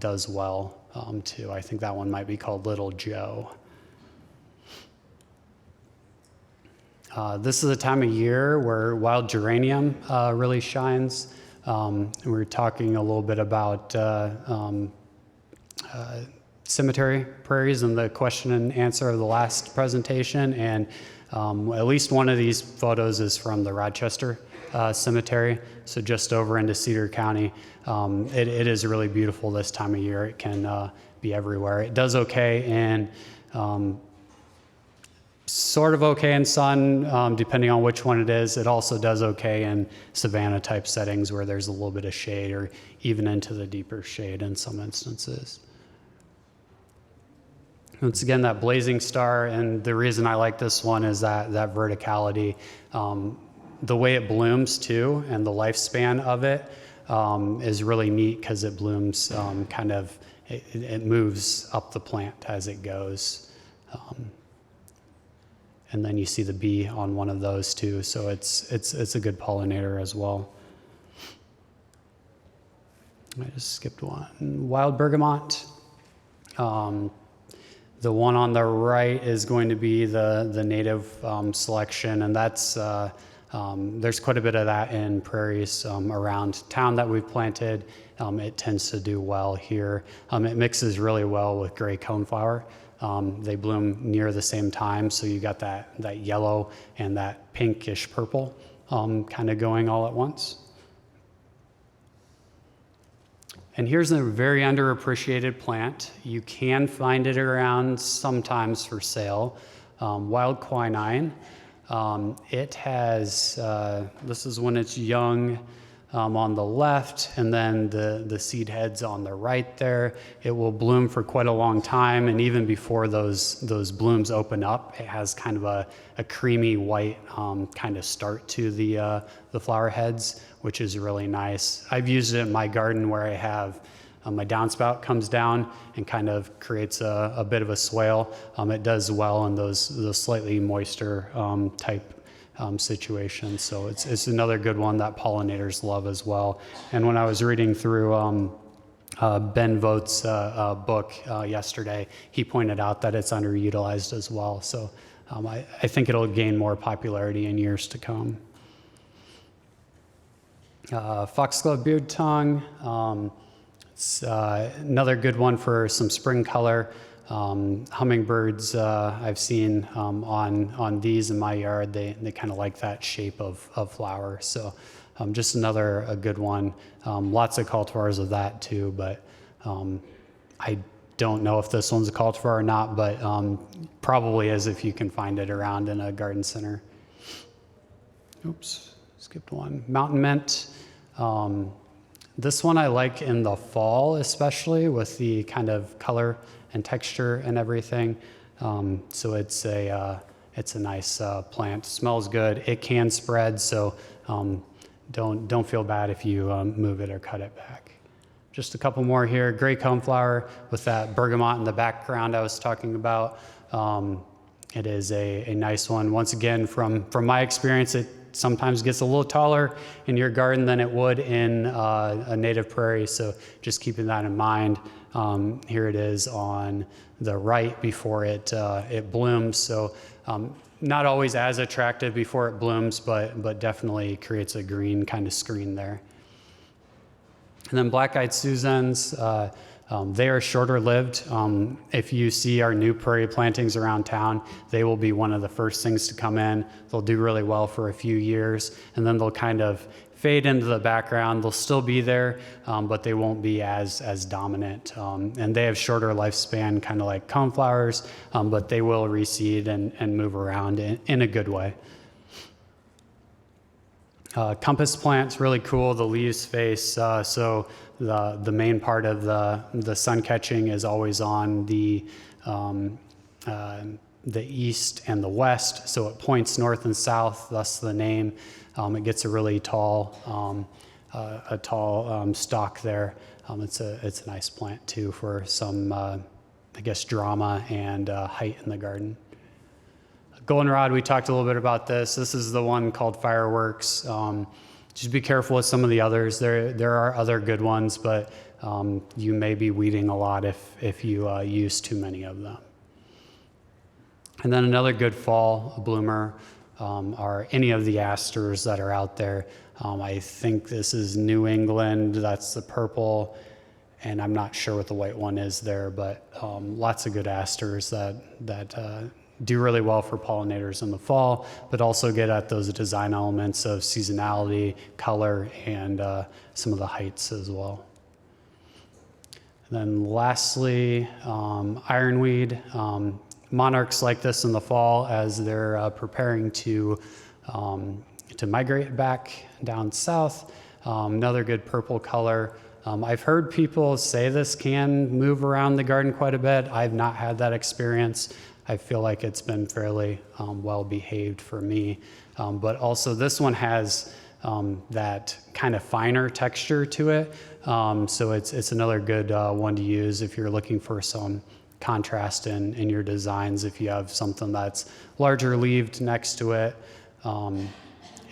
does well too. I think that one might be called Little Joe. This is a time of year where wild geranium really shines. We're talking a little bit about cemetery prairies and the question and answer of the last presentation, and at least one of these photos is from the Rochester Cemetery, so just over into Cedar County. It is really beautiful this time of year. It can be everywhere. It does okay in sort of okay in sun, depending on which one it is. It also does okay in savanna type settings where there's a little bit of shade, or even into the deeper shade in some instances. Once again, that blazing star, and the reason I like this one is that verticality. The way it blooms too, and the lifespan of it is really neat because it blooms it moves up the plant as it goes. And then you see the bee on one of those too, so it's a good pollinator as well. I just skipped one. Wild bergamot. The one on the right is going to be the native selection, and that's there's quite a bit of that in prairies around town that we've planted. It tends to do well here. It mixes really well with gray coneflower. They bloom near the same time, so you got that yellow and that pinkish purple kind of going all at once. And here's a very underappreciated plant. You can find it around sometimes for sale. Wild quinine. It has, this is when it's young, on the left, and then the seed heads on the right there. It will bloom for quite a long time, and even before those blooms open up, it has kind of a creamy white kind of start to the flower heads, which is really nice. I've used it in my garden where I have my downspout comes down and kind of creates a bit of a swale. It does well in those slightly moister type situations. So it's another good one that pollinators love as well. And when I was reading through Ben Vogt's book yesterday, he pointed out that it's underutilized as well. So I think it'll gain more popularity in years to come. Foxglove beard tongue. It's another good one for some spring color. Hummingbirds I've seen on these in my yard. They kind of like that shape of flower. So just a good one. Lots of cultivars of that too, but I don't know if this one's a cultivar or not, but probably is if you can find it around in a garden center. Oops, skipped one. Mountain mint. This one I like in the fall, especially with the kind of color and texture and everything. So it's a nice plant. Smells good. It can spread, so don't feel bad if you move it or cut it back. Just a couple more here. Gray coneflower with that bergamot in the background I was talking about. It is a nice one. Once again, from my experience, it sometimes gets a little taller in your garden than it would in a native prairie, so just keeping that in mind. Here it is on the right before it blooms, so not always as attractive before it blooms, but definitely creates a green kind of screen there. And then black-eyed Susans, they are shorter lived. If you see our new prairie plantings around town, they will be one of the first things to come in. They'll do really well for a few years, and then they'll kind of fade into the background. They'll still be there, but they won't be as dominant. And they have shorter lifespan, kind of like coneflowers, but they will reseed and move around in a good way. Compass plant's really cool. The leaves face, so the main part of the sun catching is always on the east and the west, so it points north and south, thus the name. It gets a really tall stalk there. It's a nice plant too for some, I guess, drama and height in the garden. Goldenrod, we talked a little bit about this. This is the one called Fireworks. Just be careful with some of the others. There are other good ones, but you may be weeding a lot if you use too many of them. And then another good fall bloomer are any of the asters that are out there. I think this is New England. That's the purple, and I'm not sure what the white one is there, but lots of good asters that do really well for pollinators in the fall, but also get at those design elements of seasonality, color, and some of the heights as well. And then lastly, ironweed. Monarchs like this in the fall as they're preparing to migrate back down south. Another good purple color. I've heard people say this can move around the garden quite a bit. I've not had that experience. I feel like it's been fairly well behaved for me. But also this one has that kind of finer texture to it. So it's another good one to use if you're looking for some contrast in your designs. If you have something that's larger leaved next to it,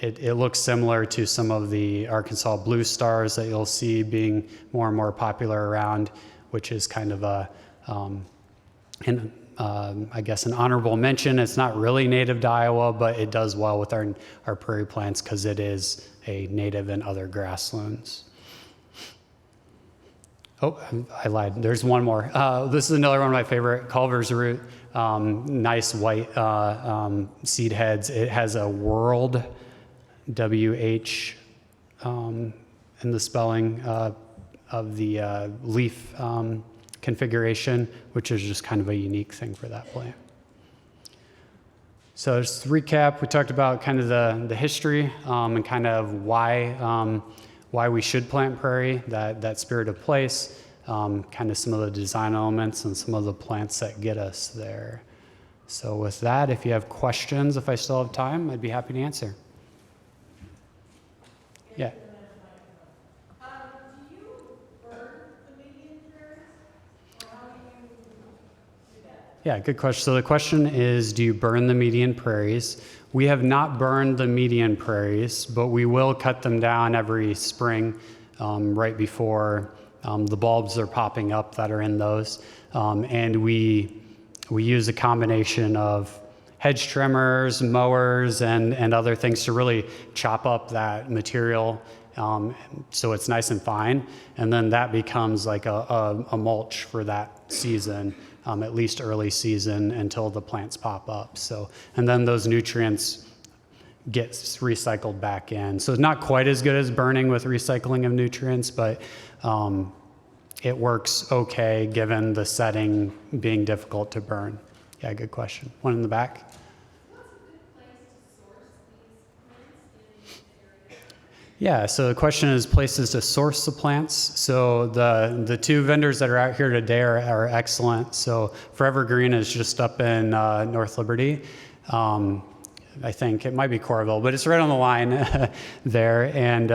it looks similar to some of the Arkansas blue stars that you'll see being more and more popular around, which is kind of I guess an honorable mention. It's not really native to Iowa, but it does well with our prairie plants because it is a native in other grasslands. Oh, I lied. There's one more. This is another one of my favorite, Culver's root. Nice white seed heads. It has a whorled, W-H, in the spelling of the leaf configuration, which is just kind of a unique thing for that plant. So just to recap, we talked about kind of the history and kind of why we should plant prairie, that spirit of place, kind of some of the design elements and some of the plants that get us there. So with that, if you have questions, if I still have time, I'd be happy to answer. Yeah. Do you burn the median prairies, or how do you do that? Yeah, good question. So the question is, do you burn the median prairies? We have not burned the median prairies, but we will cut them down every spring right before the bulbs are popping up that are in those. And we use a combination of hedge trimmers, mowers, and other things to really chop up that material so it's nice and fine. And then that becomes like a mulch for that season. At least early season until the plants pop up. So, and then those nutrients get recycled back in. So it's not quite as good as burning with recycling of nutrients, but it works okay given the setting being difficult to burn. Yeah, good question. One in the back. What's a good place to source these plants in this area? Yeah, so the question is places to source the plants. So the two vendors that are out here today are excellent. So Forever Green is just up in North Liberty. I think it might be Coralville, but it's right on the line there. And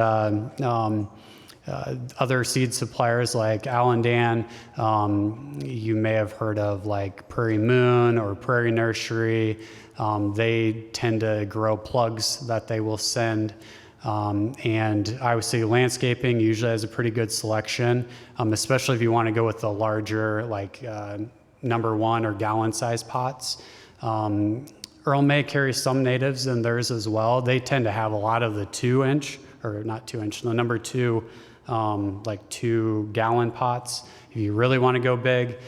other seed suppliers like Allendan, you may have heard of like Prairie Moon or Prairie Nursery. They tend to grow plugs that they will send. And I would say landscaping usually has a pretty good selection, especially if you want to go with the larger, like number 1 or gallon size pots. Earl May carries some natives in theirs as well. They tend to have a lot of the 2-inch, or not 2-inch, the number 2, like 2-gallon pots if you really want to go big.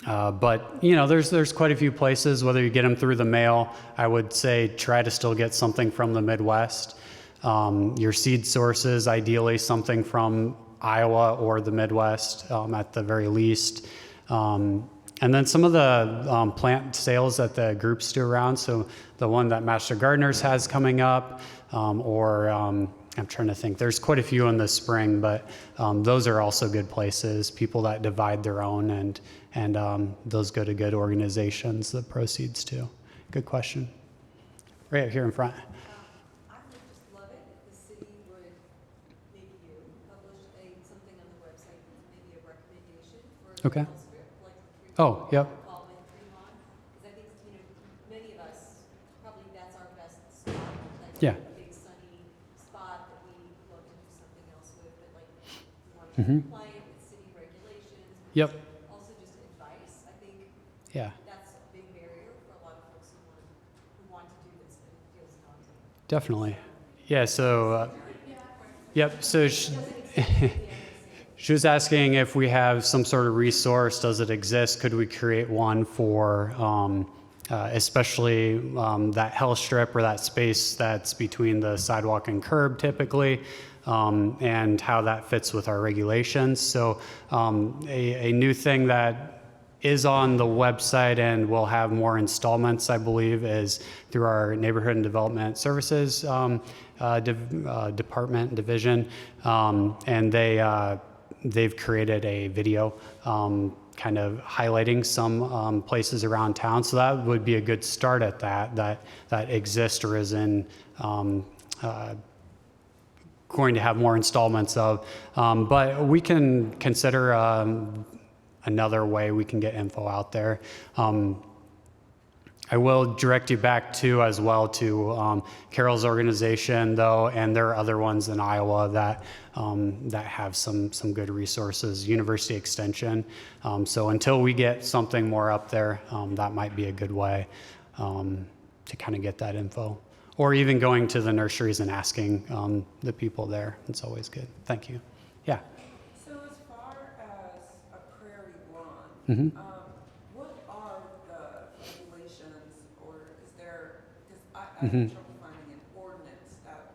But you know, there's quite a few places, whether you get them through the mail, I would say try to still get something from the Midwest. Your seed sources, ideally something from Iowa or the Midwest at the very least. And then some of the plant sales that the groups do around, so the one that Master Gardeners has coming up, I'm trying to think, there's quite a few in the spring, but those are also good places, people that divide their own, and those go to good organizations, the proceeds too. Good question. Right here in front. I would just love it if the city would, maybe you, publish something on the website, maybe a recommendation for a Okay. little strip, like the tree Oh, yep. call in Fremont. Because I think, many of us, probably that's our best spot. Like Yeah. a big sunny spot that we love to do something else with, but like, we want to Mhm. be compliant with city regulations. Yep. Also just advice. I think Yeah, that's a big barrier for a lot of folks who want to do this, but it feels daunting. definitely. Yeah, so, yep, so she was asking if we have some sort of resource, does it exist? Could we create one for especially that health strip or that space that's between the sidewalk and curb typically, and how that fits with our regulations. So a new thing that is on the website and will have more installments, I believe, is through our Neighborhood and Development Services department division, and they've created a video kind of highlighting some places around town. So that would be a good start at that exists or is in going to have more installments of. But we can consider another way we can get info out there. I will direct you back to as well to Carol's organization though, and there are other ones in Iowa that have some good resources, University Extension. So until we get something more up there, that might be a good way to kind of get that info. Or even going to the nurseries and asking the people there. It's always good. Thank you. Yeah. So as far as a prairie lawn, Mm-hmm. what are the regulations, or is there, because I Mm-hmm. have trouble finding an ordinance that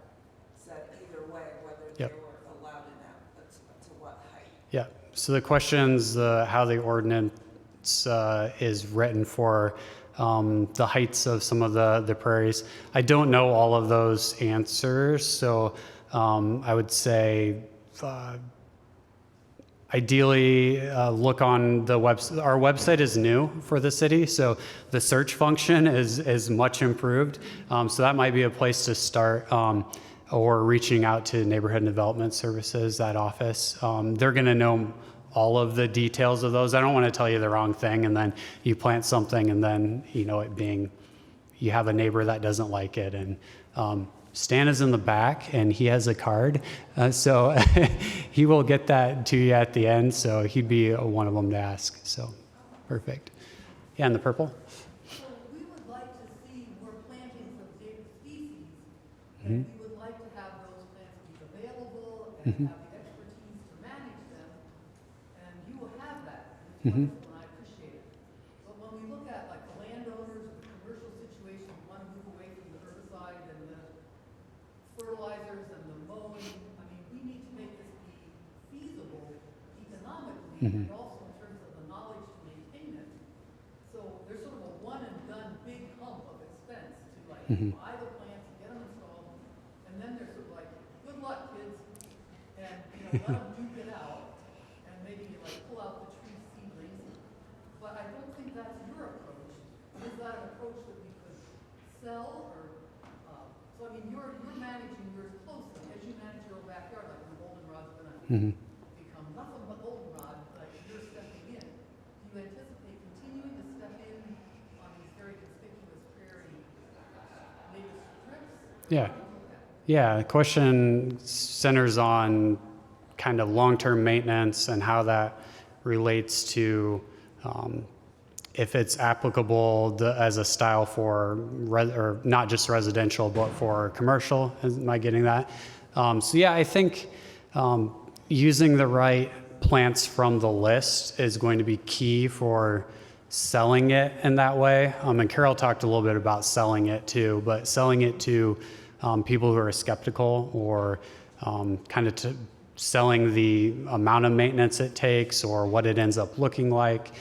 said either way, whether Yep. they were allowed in that, to what height? Yeah. So the question's how the ordinance is written for the heights of some of the prairies. I don't know all of those answers, so I would say ideally look on the website. Our website is new for the city, so the search function is much improved. So that might be a place to start, or reaching out to Neighborhood and Development Services, that office. They're going to know all of the details of those. I don't want to tell you the wrong thing, and then you plant something, and then it being you have a neighbor that doesn't like it, and Stan is in the back, and he has a card, so he will get that to you at the end, so he'd be one of them to ask. So, perfect. Yeah, and the purple? So we would like to see more plantings of different species, Mhm. and we would like to have those plants be available and Mhm. have the expertise to manage them, and you will have that. It's Mhm. wonderful, and I appreciate it. But when we look at like the landowners, the commercial situation, we want to move away from the herbicide and the fertilizers and the mowing. I mean, we need to make this be feasible economically Mhm. and also in terms of the knowledge to maintain it. So there's sort of a one and done big hump of expense to like Mhm. buy the plants, get them installed, and child kids and, let them duke it out and maybe like pull out the tree seedlings. But I don't think that's your approach. Is that an approach that we could sell or, so I mean, you're managing yours closely as you manage your own backyard, like your goldenrod's gonna become nothing but goldenrod, like you're stepping in. Do you anticipate continuing to step in on these very conspicuous prairie native strips? Yeah. Yeah, the question centers on kind of long-term maintenance and how that relates to if it's applicable as a style for, or not just residential, but for commercial. Am I getting that? So yeah, I think using the right plants from the list is going to be key for selling it in that way. And Carol talked a little bit about selling it too, but selling it to people who are skeptical or kind of selling the amount of maintenance it takes or what it ends up looking like,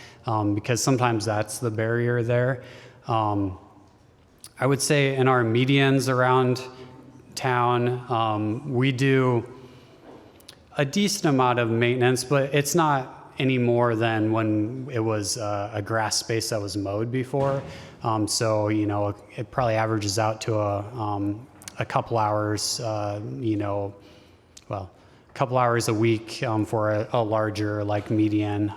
because sometimes that's the barrier there. I would say in our medians around town, we do a decent amount of maintenance, but it's not any more than when it was a grass space that was mowed before. So, it probably averages out to a couple hours, a couple hours a week for a larger like median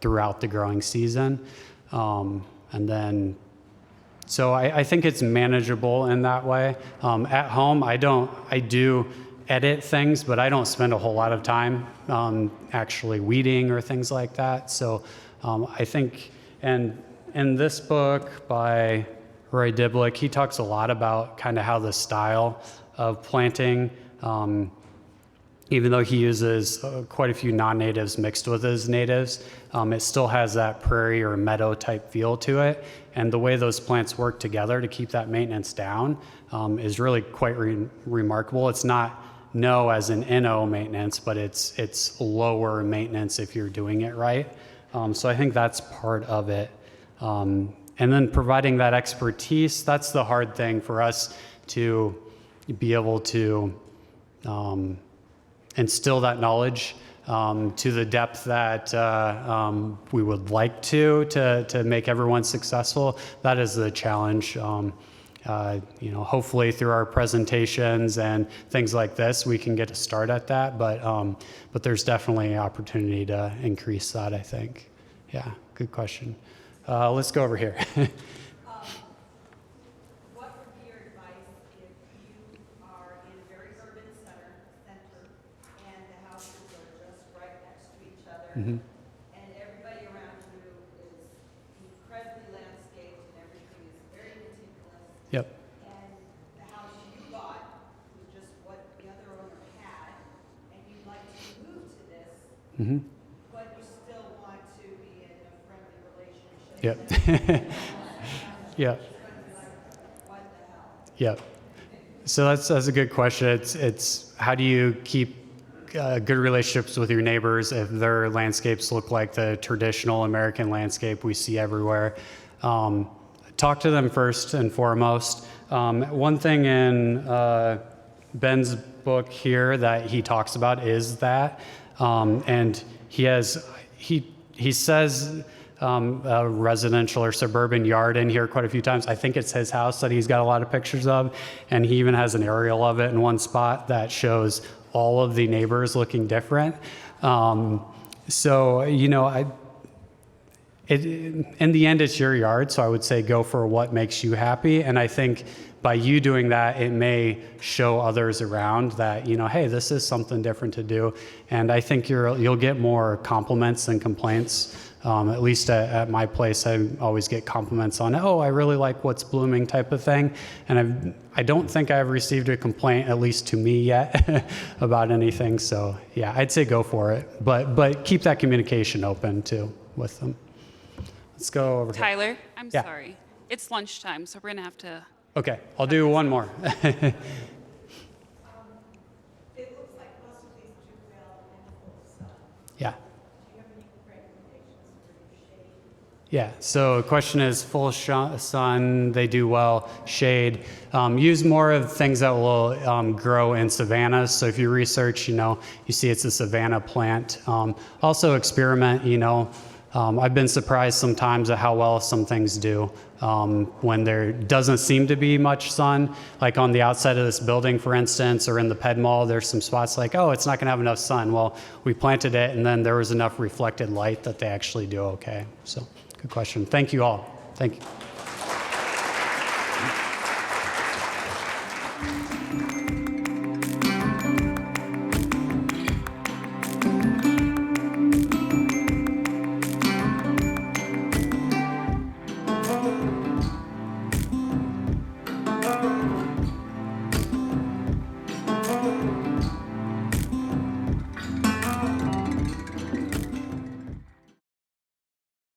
throughout the growing season. And then, so I think it's manageable in that way. At home, I do edit things, but I don't spend a whole lot of time actually weeding or things like that. So I think, and in this book by Roy Diblick, he talks a lot about kind of how the style of planting, even though he uses quite a few non-natives mixed with his natives, it still has that prairie or meadow type feel to it. And the way those plants work together to keep that maintenance down is really quite remarkable. It's not no as in NO maintenance, but it's lower maintenance if you're doing it right. So I think that's part of it. And then providing that expertise, that's the hard thing for us to be able to instill that knowledge to the depth that we would like to make everyone successful. That is the challenge. Hopefully through our presentations and things like this, we can get a start at that. But there's definitely an opportunity to increase that, I think. Yeah, good question. Let's go over here. What would be your advice if you are in a very urban center, and the houses are just right next to each other, and everybody around you is incredibly landscaped and everything is very meticulous, Yep. and the house you bought was just what the other owner had, and you'd like to move to this, but you still want to be in a friendly relationship. Yep. Yep. What the hell? Yep. So that's a good question. It's how do you keep good relationships with your neighbors if their landscapes look like the traditional American landscape we see everywhere? Talk to them first and foremost. One thing in Ben's book here that he talks about is that, and he says a residential or suburban yard in here quite a few times. I think it's his house that he's got a lot of pictures of, and he even has an aerial of it in one spot that shows all of the neighbors looking different. So, in the end, it's your yard, so I would say go for what makes you happy. And I think by you doing that, it may show others around that, hey, this is something different to do. And I think you'll get more compliments than complaints. At least at my place, I always get compliments on, oh, I really like what's blooming type of thing. And I don't think I've received a complaint, at least to me yet, about anything. So yeah, I'd say go for it. But keep that communication open too with them. Let's go over here. Tyler, I'm Yeah. sorry. It's lunchtime, so we're going to have to. Okay, I'll do one more. It looks like most of these do well in full sun. Yeah. Do you have any recommendations for shade? Yeah, so the question is sun, they do well, shade. Use more of things that will grow in savannas. So if you research, you see it's a savanna plant. Also experiment, I've been surprised sometimes at how well some things do when there doesn't seem to be much sun. Like on the outside of this building, for instance, or in the Ped Mall, there's some spots like, oh, it's not going to have enough sun. Well, we planted it, and then there was enough reflected light that they actually do okay. So good question. Thank you all. Thank you.